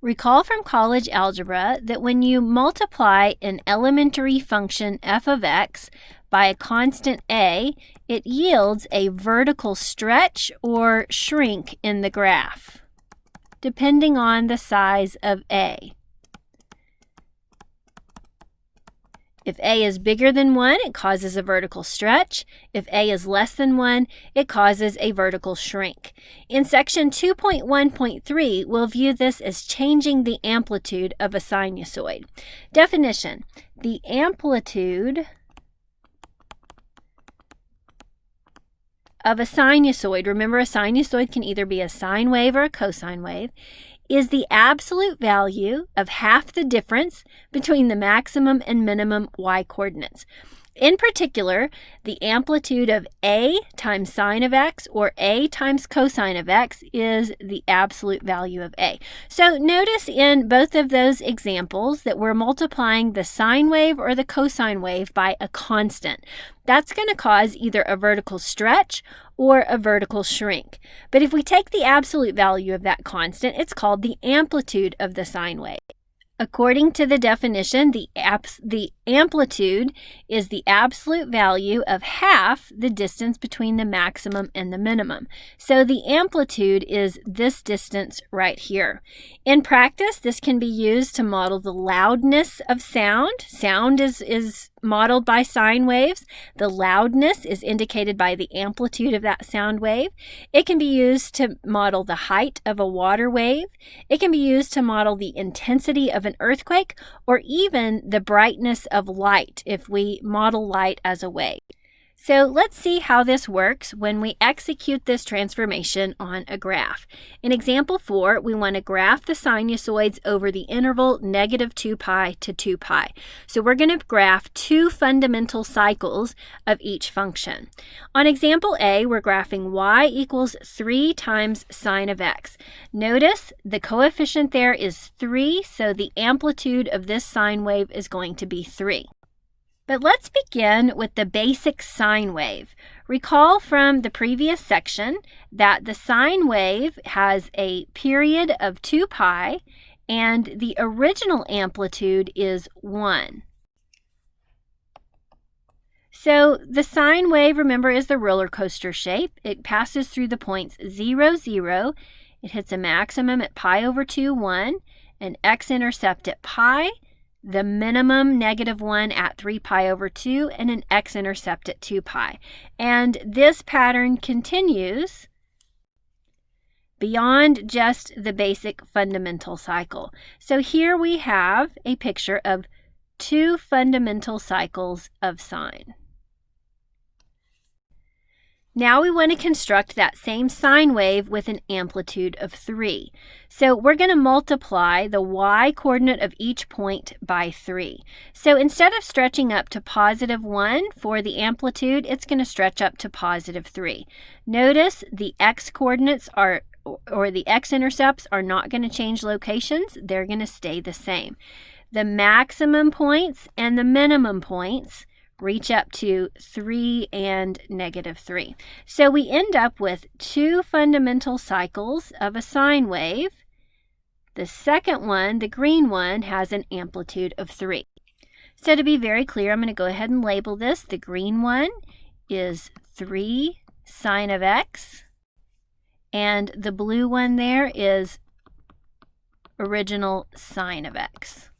Recall from college algebra that when you multiply an elementary function f of x by a constant a, it yields a vertical stretch or shrink in the graph, depending on the size of a. If a is bigger than 1, it causes a vertical stretch. If a is less than 1, it causes a vertical shrink. In section 2.1.3, we'll view this as changing the amplitude of a sinusoid. Definition: the amplitude of a sinusoid, remember a sinusoid can either be a sine wave or a cosine wave, is the absolute value of half the difference between the maximum and minimum y-coordinates. In particular, the amplitude of a times sine of x or a times cosine of x is the absolute value of a. So notice in both of those examples that we're multiplying the sine wave or the cosine wave by a constant. That's going to cause either a vertical stretch or a vertical shrink. But if we take the absolute value of that constant, it's called the amplitude of the sine wave. According to the definition, the amplitude is the absolute value of half the distance between the maximum and the minimum. So the amplitude is this distance right here. In practice, this can be used to model the loudness of sound. Sound is modeled by sine waves. The loudness is indicated by the amplitude of that sound wave. It can be used to model the height of a water wave. It can be used to model the intensity of an earthquake, or even the brightness of light if we model light as a wave. So let's see how this works when we execute this transformation on a graph. In example 4, we want to graph the sinusoids over the interval -2 pi to 2 pi. So we're going to graph two fundamental cycles of each function. On example A, we're graphing y equals 3 times sine of x. Notice the coefficient there is 3, so the amplitude of this sine wave is going to be 3. But let's begin with the basic sine wave. Recall from the previous section that the sine wave has a period of 2 pi and the original amplitude is 1. So the sine wave, remember, is the roller coaster shape. It passes through the points 0, 0. It hits a maximum at pi over 2, 1, an x-intercept at pi, the minimum -1 at 3 pi over 2, and an x-intercept at 2 pi. And this pattern continues beyond just the basic fundamental cycle. So here we have a picture of two fundamental cycles of sine. Now we want to construct that same sine wave with an amplitude of 3. So we're going to multiply the y-coordinate of each point by 3. So instead of stretching up to +1 for the amplitude, it's going to stretch up to +3. Notice the x-coordinates or the x-intercepts are not going to change locations. They're going to stay the same. The maximum points and the minimum points reach up to 3 and -3. So we end up with two fundamental cycles of a sine wave. The second one, the green one, has an amplitude of 3. So to be very clear, I'm going to go ahead and label this. The green one is 3 sine of x, and the blue one there is original sine of x.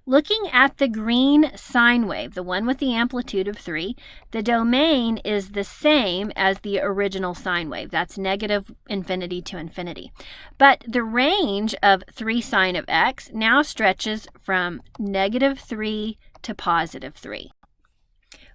Looking at the green sine wave, the one with the amplitude of 3, the domain is the same as the original sine wave. That's -infinity to infinity. But the range of 3 sine of x now stretches from -3 to +3.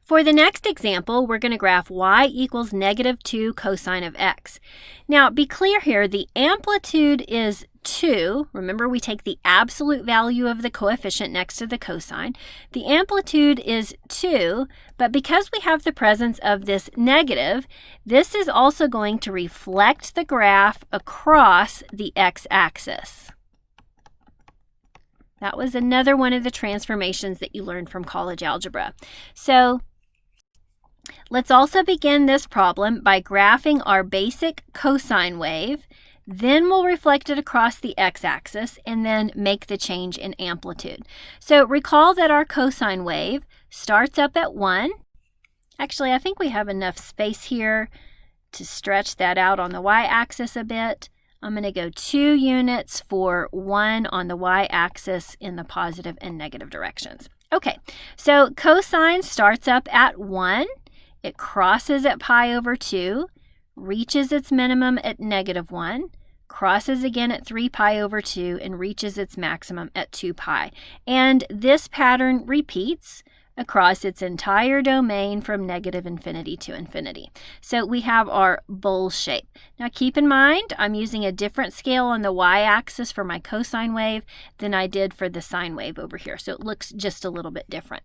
For the next example, we're going to graph y equals -2 cosine of x. Now, be clear here, the amplitude is 2. Remember, we take the absolute value of the coefficient next to the cosine. The amplitude is 2, but because we have the presence of this negative, this is also going to reflect the graph across the x-axis. That was another one of the transformations that you learned from college algebra. So let's also begin this problem by graphing our basic cosine wave, Then we'll reflect it across the x-axis and then make the change in amplitude. So recall that our cosine wave starts up at 1. Actually, I think we have enough space here to stretch that out on the y-axis a bit. I'm going to go 2 units for 1 on the y-axis in the positive and negative directions. Okay, so cosine starts up at 1. It crosses at pi over 2, reaches its minimum at -1, crosses again at 3 pi over 2, and reaches its maximum at 2 pi. And this pattern repeats across its entire domain from -infinity to infinity. So we have our bowl shape. Now keep in mind, I'm using a different scale on the y-axis for my cosine wave than I did for the sine wave over here. So it looks just a little bit different.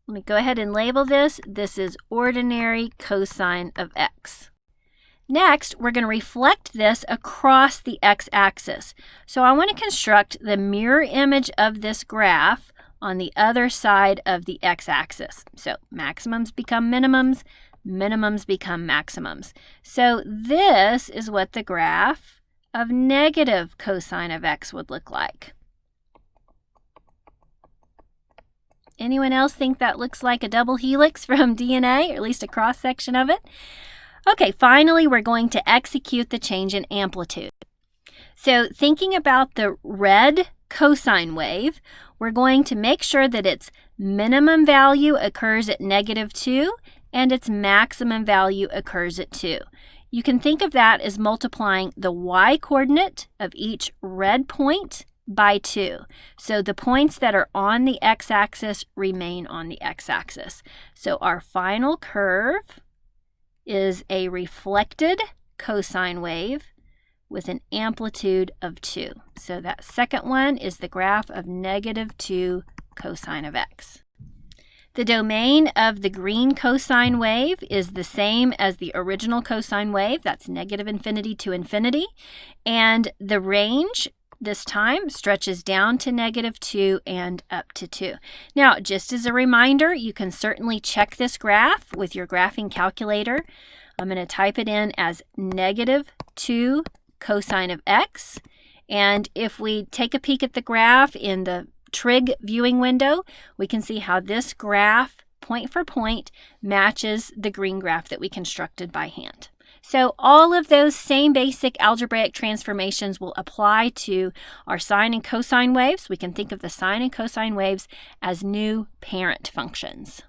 Let me go ahead and label this. This is ordinary cosine of x. Next, we're going to reflect this across the x-axis. So I want to construct the mirror image of this graph on the other side of the x-axis. So maximums become minimums, minimums become maximums. So this is what the graph of negative cosine of x would look like. Anyone else think that looks like a double helix from DNA, or at least a cross-section of it? Okay, finally, we're going to execute the change in amplitude. So thinking about the red cosine wave, we're going to make sure that its minimum value occurs at -2 and its maximum value occurs at 2. You can think of that as multiplying the y-coordinate of each red point by 2. So the points that are on the x-axis remain on the x-axis. So our final curve is a reflected cosine wave with an amplitude of 2. So that second one is the graph of -2 cosine of x. The domain of the green cosine wave is the same as the original cosine wave. That's -infinity to infinity. And the range this time stretches down to -2 and up to 2. Now, just as a reminder, you can certainly check this graph with your graphing calculator. I'm going to type it in as -2 cosine of x. And if we take a peek at the graph in the trig viewing window, we can see how this graph, point for point, matches the green graph that we constructed by hand. So all of those same basic algebraic transformations will apply to our sine and cosine waves. We can think of the sine and cosine waves as new parent functions.